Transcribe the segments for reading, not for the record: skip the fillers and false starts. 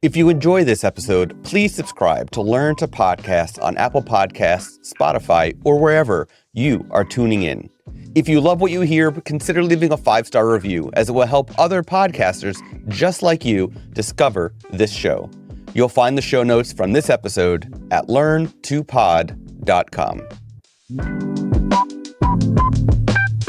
If you enjoy this episode, please subscribe to Learn to Podcast on Apple Podcasts, Spotify, or wherever you are tuning in. If you love what you hear, consider leaving a 5-star review, as it will help other podcasters just like you discover this show. You'll find the show notes from this episode at learn2pod.com.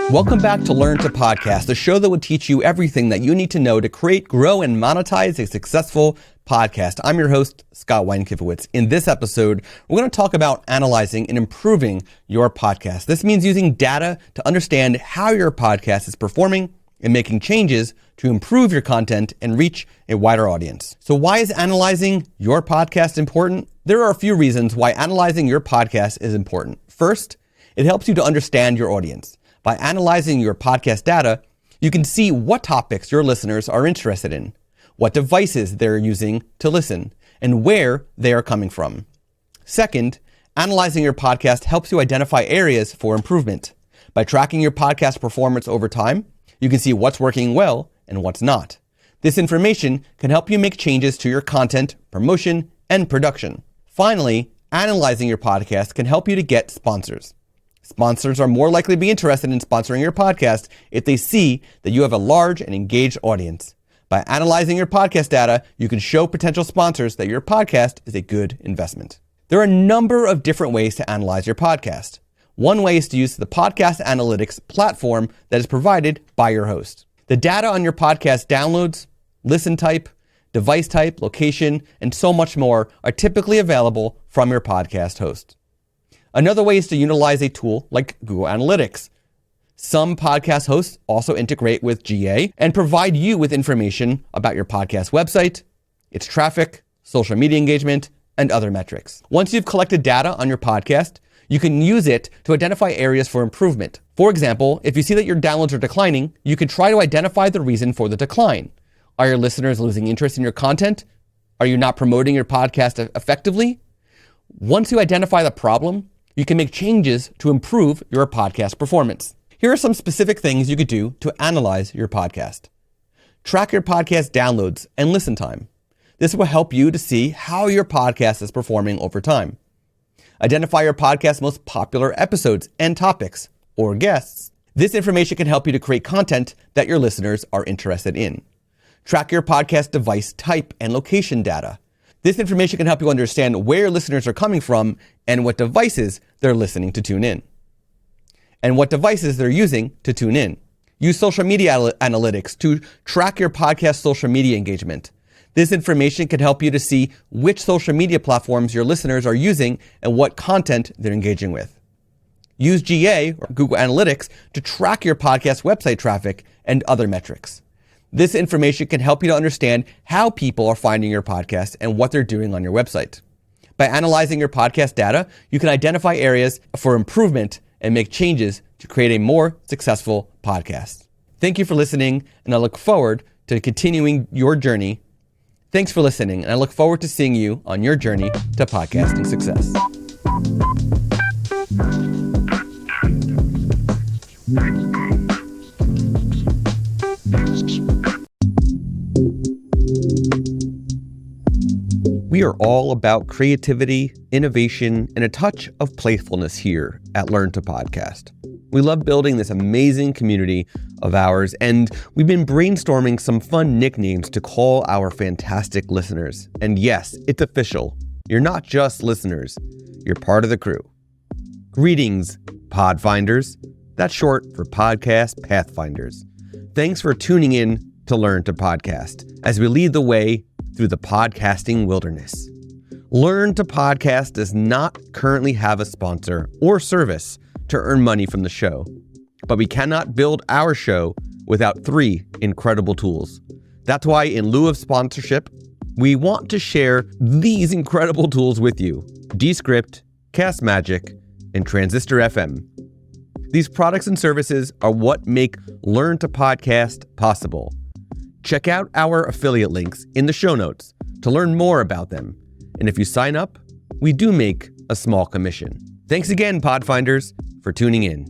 Welcome back to Learn to Podcast, the show that will teach you everything that you need to know to create, grow, and monetize a successful podcast. I'm your host, Scott Wyden Kivowitz. In this episode, we're going to talk about analyzing and improving your podcast. This means using data to understand how your podcast is performing and making changes to improve your content and reach a wider audience. So why is analyzing your podcast important? There are a few reasons why analyzing your podcast is important. First, it helps you to understand your audience. By analyzing your podcast data, you can see what topics your listeners are interested in, what devices they're using to listen, and where they are coming from. Second, analyzing your podcast helps you identify areas for improvement. By tracking your podcast performance over time, you can see what's working well and what's not. This information can help you make changes to your content, promotion, and production. Finally, analyzing your podcast can help you to get sponsors. Sponsors are more likely to be interested in sponsoring your podcast if they see that you have a large and engaged audience. By analyzing your podcast data, you can show potential sponsors that your podcast is a good investment. There are a number of different ways to analyze your podcast. One way is to use the podcast analytics platform that is provided by your host. The data on your podcast downloads, listen type, device type, location, and so much more are typically available from your podcast host. Another way is to utilize a tool like Google Analytics. Some podcast hosts also integrate with GA and provide you with information about your podcast website, its traffic, social media engagement, and other metrics. Once you've collected data on your podcast, you can use it to identify areas for improvement. For example, if you see that your downloads are declining, you can try to identify the reason for the decline. Are your listeners losing interest in your content? Are you not promoting your podcast effectively? Once you identify the problem, you can make changes to improve your podcast performance. Here are some specific things you could do to analyze your podcast. Track your podcast downloads and listen time. This will help you to see how your podcast is performing over time. Identify your podcast's most popular episodes and topics or guests. This information can help you to create content that your listeners are interested in. Track your podcast device type and location data. This information can help you understand where your listeners are coming from and what devices they're listening to tune in, and what devices they're using to tune in. Use social media analytics to track your podcast social media engagement. This information can help you to see which social media platforms your listeners are using and what content they're engaging with. Use GA, or Google Analytics, to track your podcast website traffic and other metrics. This information can help you to understand how people are finding your podcast and what they're doing on your website. By analyzing your podcast data, you can identify areas for improvement and make changes to create a more successful podcast. Thank you for listening, and I look forward to continuing your journey. Thanks for listening, and I look forward to seeing you on your journey to podcasting success. We are all about creativity, innovation, and a touch of playfulness here at Learn to Podcast. We love building this amazing community of ours, and we've been brainstorming some fun nicknames to call our fantastic listeners. And yes, it's official. You're not just listeners. You're part of the crew. Greetings, Podfinders. That's short for Podcast Pathfinders. Thanks for tuning in to Learn to Podcast as we lead the way through the podcasting wilderness. Learn to Podcast does not currently have a sponsor or service to earn money from the show, but we cannot build our show without 3 incredible tools. That's why, in lieu of sponsorship, we want to share these incredible tools with you: Descript, Cast Magic, and Transistor FM. These products and services are what make Learn to Podcast possible. Check out our affiliate links in the show notes to learn more about them. And if you sign up, we do make a small commission. Thanks again, Podfinders, for tuning in.